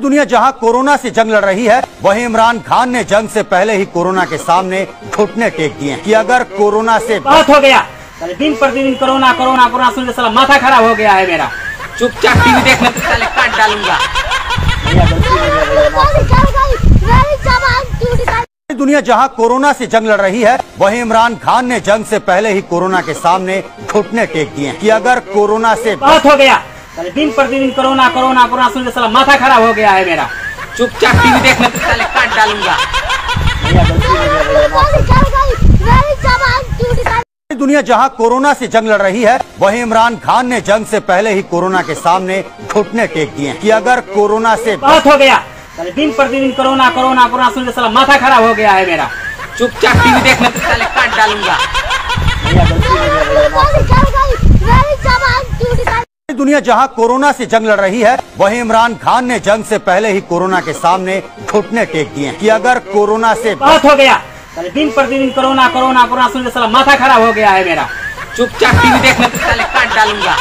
दुनिया जहां कोरोना से जंग लड़ रही है, वहीं इमरान खान ने जंग से पहले ही कोरोना के सामने घुटने टेक दिए कि अगर कोरोना से बहुत हो गया। दिन प्रतिदिन कोरोना कोरोना कोरोना सुन के साला माथा खराब हो गया है मेरा। चुपचाप टीवी देखने तो साले काट डालूंगा। दुनिया जहां कोरोना से जंग लड़ रही है, वहीं इमरान खान ने जंग से पहले ही कोरोना के सामने घुटने टेक दिए कि अगर कोरोना से बहुत हो गया। दिन प्रतिदिन कोरोना कोरोना कोरोना सुन के साला माथा खराब हो गया है मेरा। चुपचाप टीवी देखने तो साले काट डालूंगा। दुनिया जहां कोरोना से जंग लड़ रही है, वहीं इमरान खान ने जंग से पहले ही कोरोना के सामने घुटने टेक दिए कि अगर कोरोना से बहुत हो गया। दिन प्रतिदिन कोरोना कोरोना कोरोना सुन के साला माथा खराब हो गया है मेरा। चुपचाप टीवी देखने तो साले काट डालूंगा। दुनिया जहां कोरोना से जंग लड़ रही है, वहीं इमरान खान ने जंग से पहले ही कोरोना के सामने घुटने टेक दिए कि अगर कोरोना से बहुत हो गया। दिन प्रतिदिन कोरोना कोरोना कोरोना सुन के साला माथा खराब हो गया है मेरा। चुपचाप टीवी देखने तो साले काट डालूंगा।